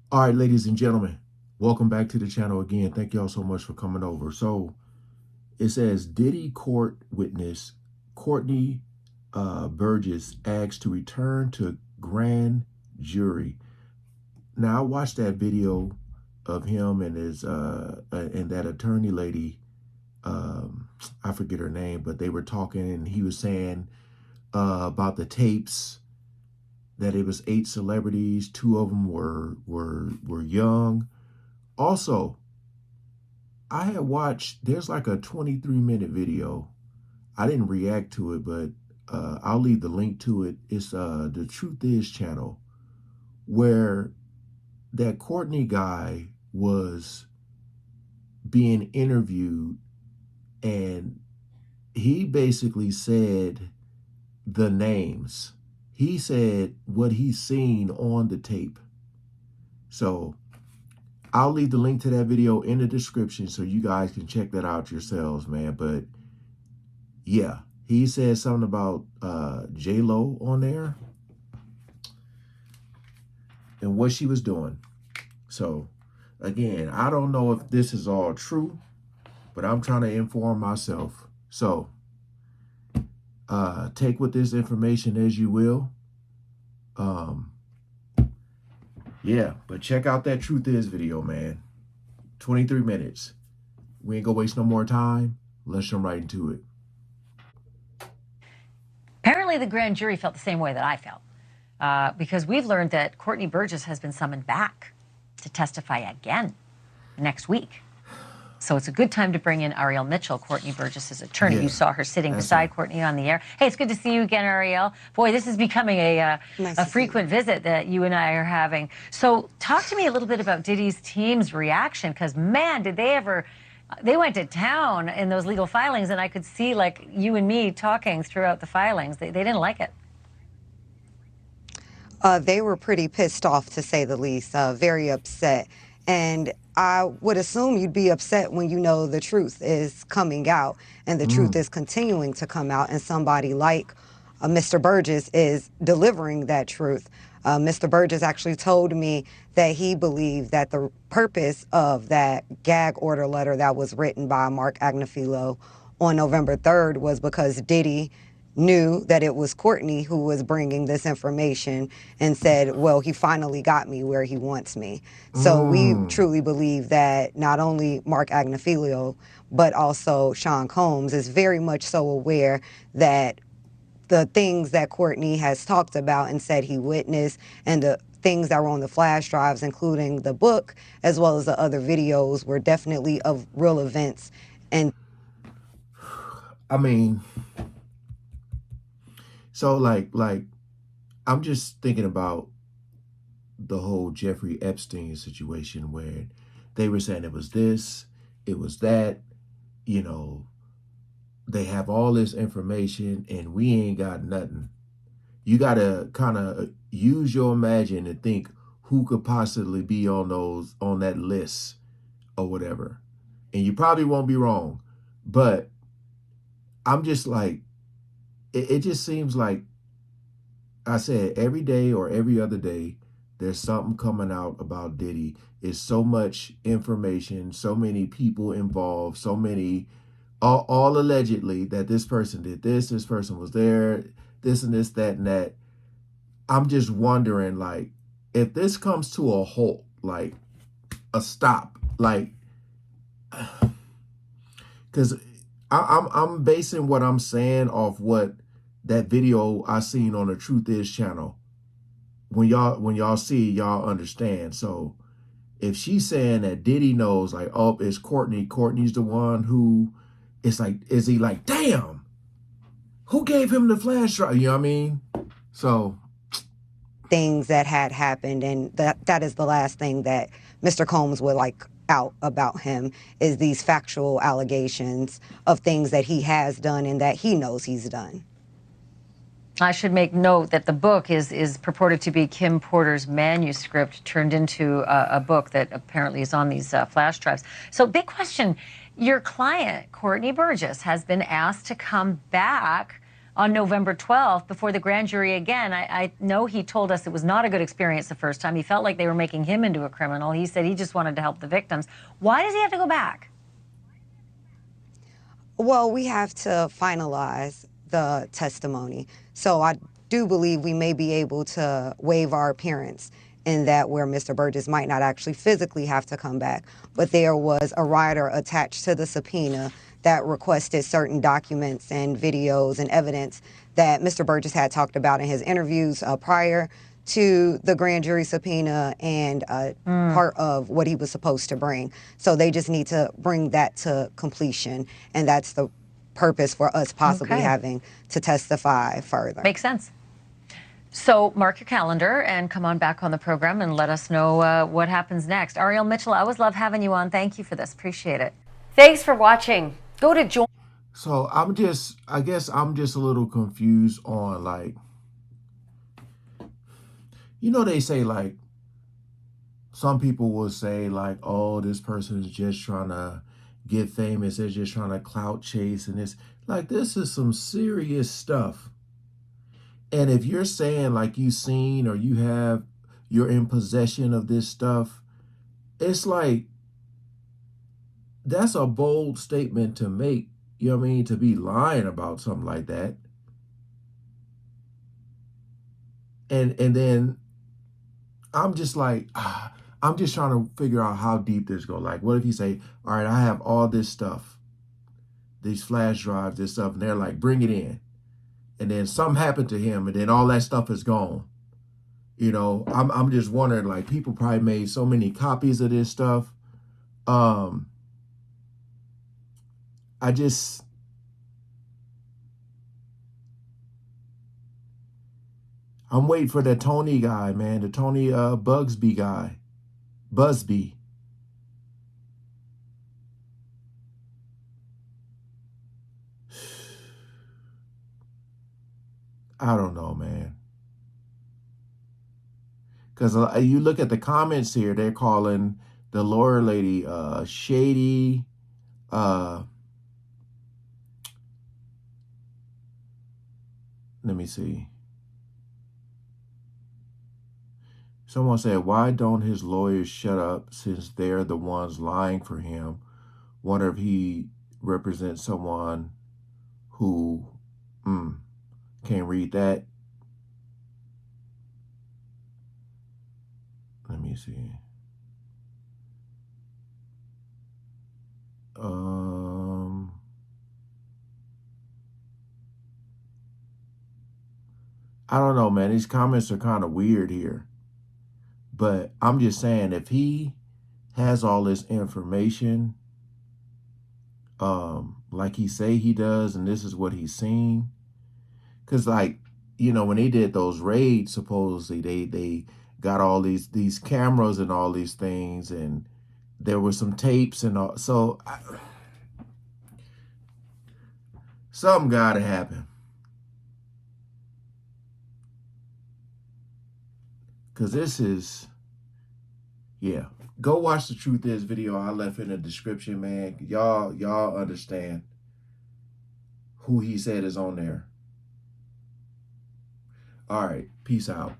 All right, ladies and gentlemen, welcome back to the channel again. Thank y'all so much for coming over. So it says Diddy court witness Courtney Burgess asked to return to grand jury. Now I watched that video of him and his and that attorney lady. I forget her name, but they were talking, and he was saying about the tapes that it was 8 celebrities. 2 of them were young. Also, I had watched, there's like a 23-minute video. I didn't react to it, but I'll leave the link to it. It's the Truth Is channel, where that Courtney guy was being interviewed, and he basically said the names. He said what he's seen on the tape. So I'll leave the link to that video in the description so you guys can check that out yourselves, man. But yeah, he said something about J-Lo on there and what she was doing. So again, I don't know if this is all true, but I'm trying to inform myself. So take with this information as you will. Yeah, but check out that Truth Is video, man. 23 minutes. We ain't gonna waste no more time. Let's jump right into it. Apparently, the grand jury felt the same way that I felt, because we've learned that Courtney Burgess has been summoned back to testify again next week. So it's a good time to bring in Ariel Mitchell, Courtney Burgess's attorney. Yeah, You saw her sitting that's beside it. Courtney on the air. Hey, it's good to see you again, Ariel. Boy, this is becoming a frequent visit that you and I are having. So talk to me a little bit about Diddy's team's reaction, because, man, did they ever... They went to town in those legal filings, and I could see, like, you and me talking throughout the filings. They didn't like it. They were pretty pissed off, to say the least, very upset. And I would assume you'd be upset when you know the truth is coming out and the truth is continuing to come out, and somebody like Mr. Burgess is delivering that truth. Mr. Burgess actually told me that he believed that the purpose of that gag order letter that was written by Mark Agnifilo on November 3rd was because Diddy knew that it was Courtney who was bringing this information and said, well, he finally got me where he wants me. So we truly believe that not only Mark Agnifilo, but also Sean Combs is very much so aware that the things that Courtney has talked about and said he witnessed, and the things that were on the flash drives, including the book, as well as the other videos, were definitely of real events. And I mean, so like I'm just thinking about the whole Jeffrey Epstein situation, where they were saying it was this, it was that, you know, they have all this information and we ain't got nothing. You got to kind of use your imagine and think who could possibly be on that list or whatever. And you probably won't be wrong, but I'm just like, it just seems like, I said, every day or every other day, there's something coming out about Diddy. It's so much information, so many people involved, so many, all allegedly that this person did this person was there, this and this, that and that. I'm just wondering, like, if this comes to a halt, like a stop, like, because I'm basing what I'm saying off what that video I seen on the Truth Is channel. When y'all see, y'all understand. So if she's saying that Diddy knows, like, oh, it's Courtney's the one who, it's like, is he like, damn, who gave him the flash drive? You know what I mean? So things that had happened, and that is the last thing that Mr. Combs would like out about him, is these factual allegations of things that he has done and that he knows he's done. I should make note that the book is purported to be Kim Porter's manuscript turned into a book that apparently is on these flash drives. So, big question. Your client, Courtney Burgess, has been asked to come back on November 12th before the grand jury again. I know he told us it was not a good experience the first time. He felt like they were making him into a criminal. He said he just wanted to help the victims. Why does he have to go back? Well, we have to finalize the testimony. So I do believe we may be able to waive our appearance in that where Mr. Burgess might not actually physically have to come back, but there was a rider attached to the subpoena that requested certain documents and videos and evidence that Mr. Burgess had talked about in his interviews prior to the grand jury subpoena and part of what he was supposed to bring. So they just need to bring that to completion, and that's the purpose for us possibly having to testify further. Makes sense. So mark your calendar and come on back on the program and let us know what happens next. Ariel Mitchell, I always love having you on. Thank you for this. Appreciate it. Thanks for watching. Go to join. So I guess I'm just a little confused on, like, you know, they say, like, some people will say, like, oh, this person is just trying to get famous. They're just trying to clout chase. And it's like, this is some serious stuff. And if you're saying, like, you've seen or you're in possession of this stuff, it's like, that's a bold statement to make, you know what I mean, to be lying about something like that. And then I'm just like, I'm just trying to figure out how deep this goes. Like, what if you say, all right, I have all this stuff, these flash drives, this stuff, and they're like, bring it in. And then something happened to him, and then all that stuff is gone. You know, I'm just wondering, like, people probably made so many copies of this stuff. I'm waiting for that Tony guy, man, the Tony Busby guy. I don't know, man. Because you look at the comments here, they're calling the lawyer lady shady. Let me see. Someone said, why don't his lawyers shut up since they're the ones lying for him? Wonder if he represents someone who can't read that. Let me see. I don't know, man. These comments are kind of weird here. But I'm just saying, if he has all this information, like he say he does, and this is what he's seen, because, like, you know, when they did those raids, supposedly they got all these cameras and all these things, and there were some tapes and all. So something got to happen. Because this is, yeah. Go watch the Truth Is video I left in the description, man. Y'all understand who he said is on there. All right. Peace out.